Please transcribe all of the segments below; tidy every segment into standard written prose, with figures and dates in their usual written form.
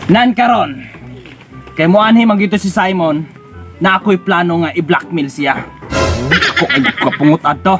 Nan karon. Kay mo anhi magito si Simon na ako'y plano nga i-blackmail siya. Ako ay kapungot adto.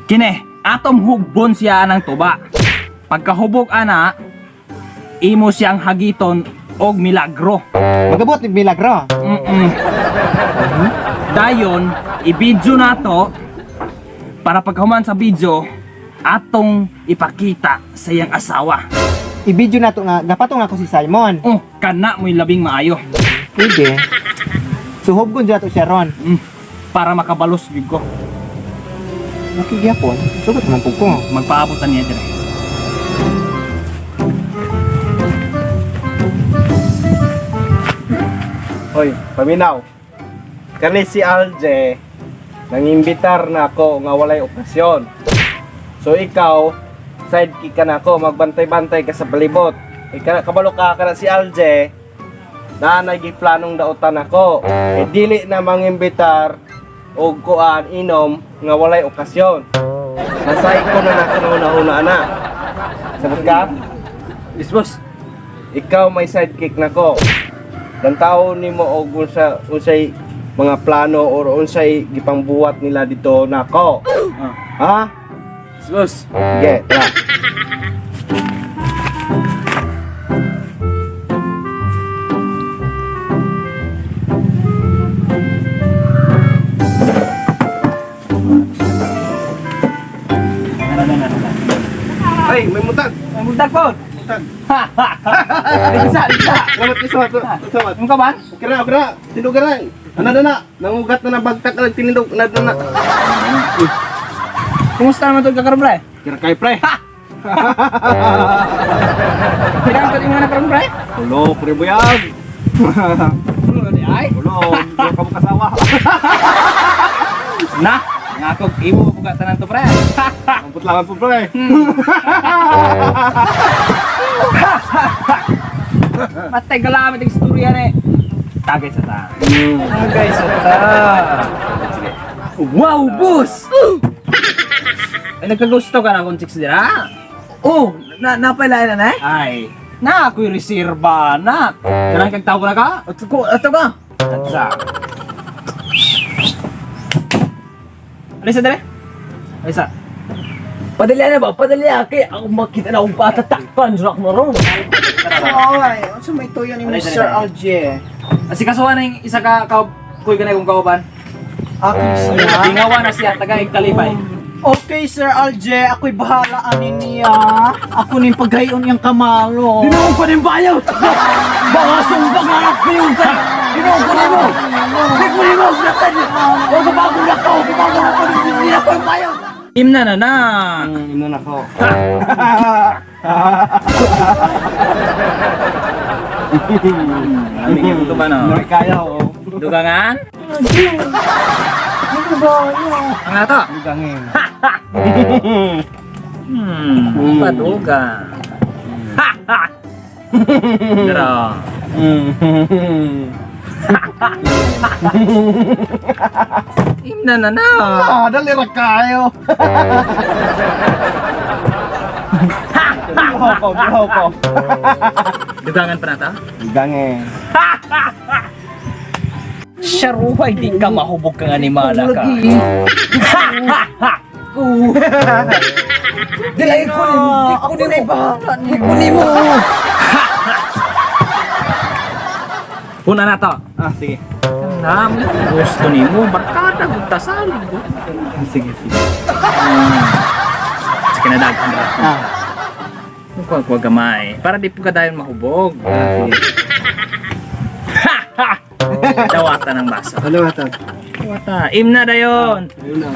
Kine, atom hugbon siya ng tuba. Pagkahubog ana, imo siyang hagiton og milagro. Magabot ni milagro. Dayon, i-video nato para pagkahuman sa video, atong ipakita sa iyang asawa. I-video na to nga, napatong ako si Simon. Oh, kana mo'y labing maayo. Pwede. Suhob ko dyan to siya ron. Para makabalos gid ko. Nakigyapon, sugot naman po ko. Magpaabutan niya dire. Hoy, paminaw. Kani si Alje, nangimbitar na ako nga walay okasyon. So ikaw, sidekick ka na ako, magbantay-bantay ka sa palibot. Kabalo ka na si Alje, na nagiplanong dautan ako. Dili na mangimbitar o kuan inom nga walay okasyon. Nasay ko na una ana. Sabat ka? Yes, boss. Ikaw may sidekick na ko. Dantaw nimo og unsay mga plano or unsay gipangbuhat nila dito nako. Ha? Yes, boss. Sige, tara. Ay, may mutag. Ang budak po. Mutag. Bisa. Salamat isa. Salamat. Ano ka ba? Okay na. Tindog ka na. Ano na? Nangugat na bagtak na tinindog. Ano na? Kumusta naman ito kakaroon, pre? Kira kay pre. Pinangkat yung mga nakaroon, pre? Ulo, pre buyag. Ano di ay? Ulo, hindi ka mo kasawa. Na, nga ako, imo bugatan to, pre. Ang putlangan po pre. Matay galamit ang istorya na eh. Tagay sa ta. Tagay sa ta. Sige. Wow, boss! Ay, nagkagusto ka na kung chicks dira? Oh, napailayan na Ay, na ako'y reserva na. Karang kagtao ko na ka? Ato ka? Atsa. Alisa dere? Alisa. Padali na ba? Padali kay ako makita na akong patatakpan. Jurak mo ron. Ay, so may tuyo ni Alay, Mr. alay. Alje. Asi kasuhan na yung isa ka kuy ka na kung kauban. Okay, sir. Tingawa na siya, taga Igtalipay. Okay, Sir Alje. Ako'y bahala anin niya. Ako nin paghayon niyang kamalo. Dinaw ko din bayaw! Baka sumbang harap ko yung sa... Dinaw ko din mo! Di ko din mo! Natan niyo! O bago na ko! Bago na ko! Hindi na ko yung bayaw! Imna na na. Ino na ko. Ami yung ba no? Hindi kaya oh. Dugangan? Ang ato? Gangin. Padugan. Pero, imna na na. Dali ra kayo. Bihaw ko. Dugangan pa na ta? Gangin. Sharuhay, di ka mahubog kang animala ka. Dilay ko din mo! Ako din ay bahala! Ikunin mo! Una na to. Ah, sige. Nam, gusto ni mo, barkada, gugtasal. Sige. Sige na daghan ra. Ah, Huwag gamay. Para di po ka dahil mahubog. sige. Dawata ng baso. Ano ata? Dawata. Imna dayon. Ayun na.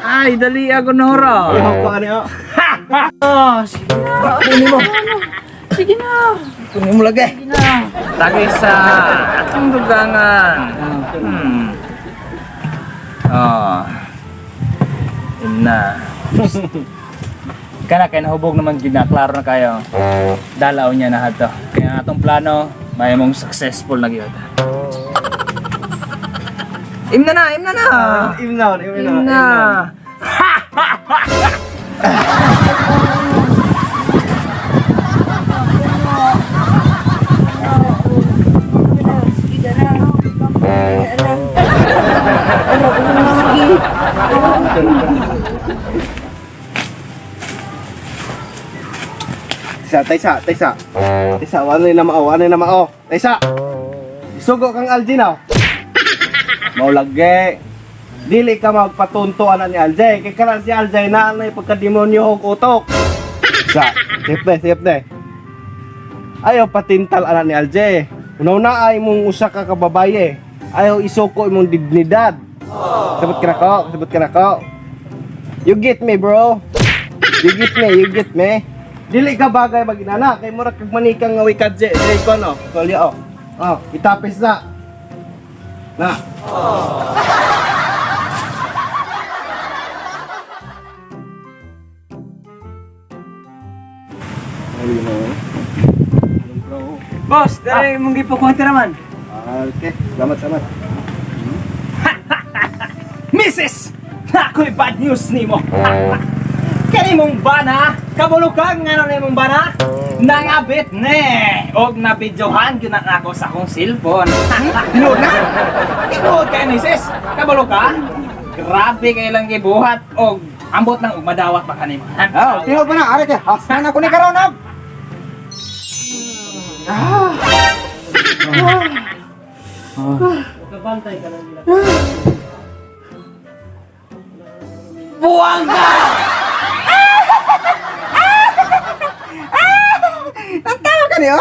Ay, dali ako nora. Bihaw ko ano. Kunin mo. Sige na. Kunin mo lagi. Sige na. Tagay sa atong dugangan. Oh. Imna. Kana kay nahubog naman gid na, klaro na kayo. Dalaw niya na hato. Kaya ang atong plano, may mong successful na gyud. Imna na. Imnaw. Imna. Taysa. Taysa, ano na mao. Taysa. Isugo kang Algie now. Mao lagi. Dili ka magpatuntuan ni Algie. Kay karon si Algie na ang pagkademonyo og utok. Sa, safe. Ayaw patintal ana ni Algie. Una ay mong usa ka kababaye. Ayaw isuko imong dignidad. Sabot ka na ko. You get me, bro. You get me. Dili ka bagay maginana kay murag kag manikang nga wikad je ko no. Kolya itapis na. Na. Boss, dali mong gipukunti naman. Okay, salamat. Mrs. Ako'y bad news nimo. Kani mong bana, kabulukang nga na mong bana, nangabit ne. Og nabidyohan yun ang ako sa akong cellphone. Load na? Inood kay Mrs. Kabuluka? Grabe kayo lang gibuhat og ambot nang madawat pa kanimo. Tingog pa na, ari ka. Hasan ako ni karon ab. Buwang ka! Ang tawa ka niyo?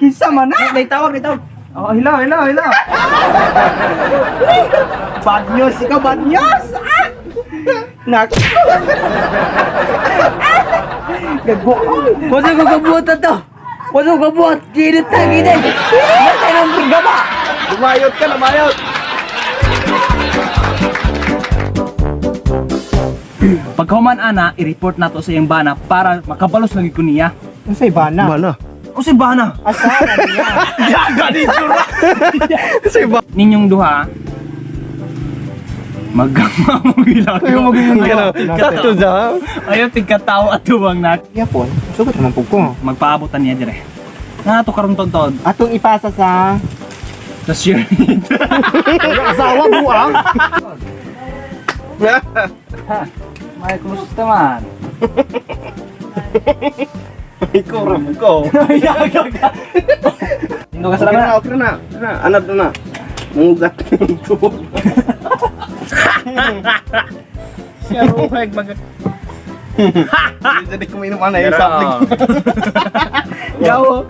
Kisa man na? May tawag. Oh, hilaw. Bad news, ikaw bad news! Nak. Wasa ko kabuhat to. Wasa ko kabuhat. Kinit na kinit. Matay ng programa. Lumayot ka. Pagkahuman ana, i-report nato sa iyang bana para makabalos lagi ko niya. Ano sa'y bana? O si bana? Asahan niya. Yaga dito ra. Ninyong duha, magkamamagila. Sakto za. Ayaw tigkatawa at tuwang na. Yapon, sugot naman po ko. Magpaabutan niya dire. Nga to karong tontod. Atong ipasa sa... Sa share. Asawa buang. May kumusta man? Ikaw ram ko. Hindi ka salamat. Okay na. Anad na. Mungugat ito. Siya ruheg mag... Jadi kuminom ana yung sapling. Yaw.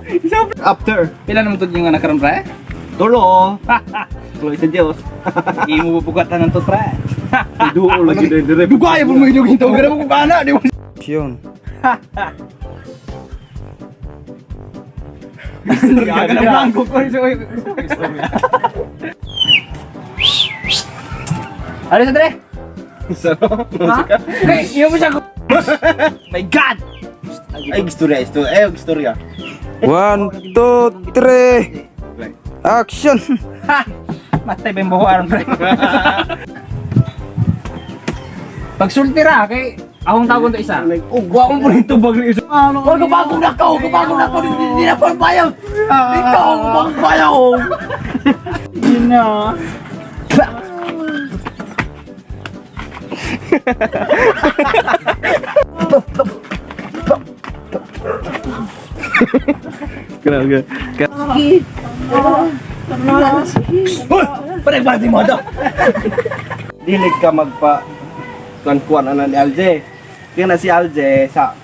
After. Pila naman to yung anak karon pre? Tulo. Tulo sa Diyos. Imo bubugatan ng to pre. Duo lagi dire. Dugay mo mo yung hintaw gara mo kung ana di mo. Yun. Gaga na blanco ko so. Ano sa dire? Sarap. Ha? Hey, iyo mo siya ko. My God! Ay, istorya. 1, 2, 3. Action. Ha! Matay ba yung buhuaran pre? Pagsulti ra kay akong tagon to isa. Wa akong pulin tubag ng isa. Huwag ka bagong nakaw, hindi na pa bayaw. Ikaw, bagong bayaw. Yun na. Grabe. Pare mo daw. Dili ka magpa kuan ana ni Alje. Kaya na si Alje sa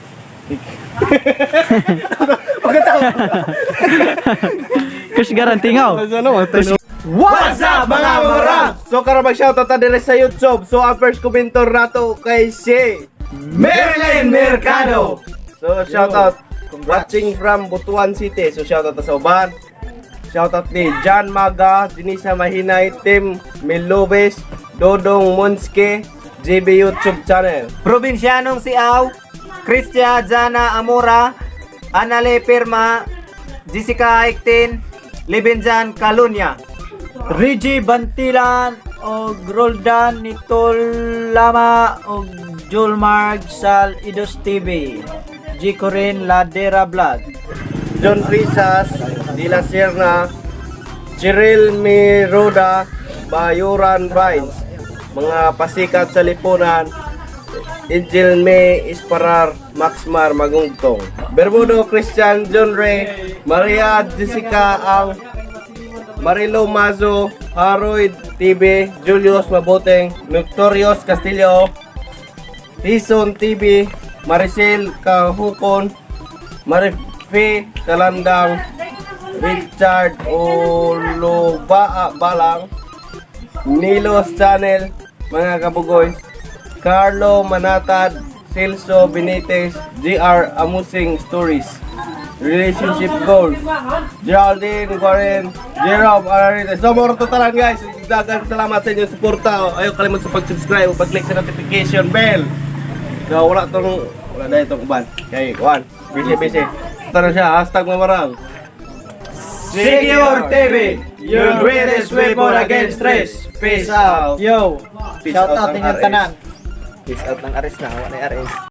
Kus garantingaw. What's up mga marap? So karon mag-shoutout ta dire sa YouTube. So ang first commentor nato kay si Marilyn Mercado. So shoutout watching from Butuan City. So shoutout ta sa uban. Shoutout ni John Maga, Denisa Mahinay, Tim Milobes, Dodong Monske, JB YouTube channel. Probinsyanong si Aw, Cristia Jana Amora, Anale Pirma, Jessica Aiktin, Libenjan Kalunya, Rigi Bantilan, o Roldan Nitolama, o Julmarg Sal Idos TV, G. Corin Ladera Vlog. John Risas, De La Sierra, Cheryl Miroda, Bayuran Vines, mga pasikat sa lipunan, Angel May Isparar, Maxmar Magungtong, Bermudo Christian John Ray, Maria Jessica Ang, Marilo Mazo, Harold TV, Julius Maboteng, Victorious Castillo, Tison TV, Maricel Kahukon, Marife Kalandang, Richard Olobaa Balang, Nilos Channel, mga kabugoy, Carlo Manatad, Celso Benitez, GR Amusing Stories, Relationship Goals, Geraldine Guarin, Jerome Ararita. So, more totalan guys. Dagan salamat sa inyong suporta. Ayaw kalimut sa pag-subscribe o pag-click sa notification bell. So, wala na itong uban. Okay, one. Busy. Ito na siya, hashtag mamarang. Secure TV, your greatest weapon against stress. Peace out. Yo, Peace shout out out ng inyong RS. tanan. Peace out ng Aris na. Wala na Aris.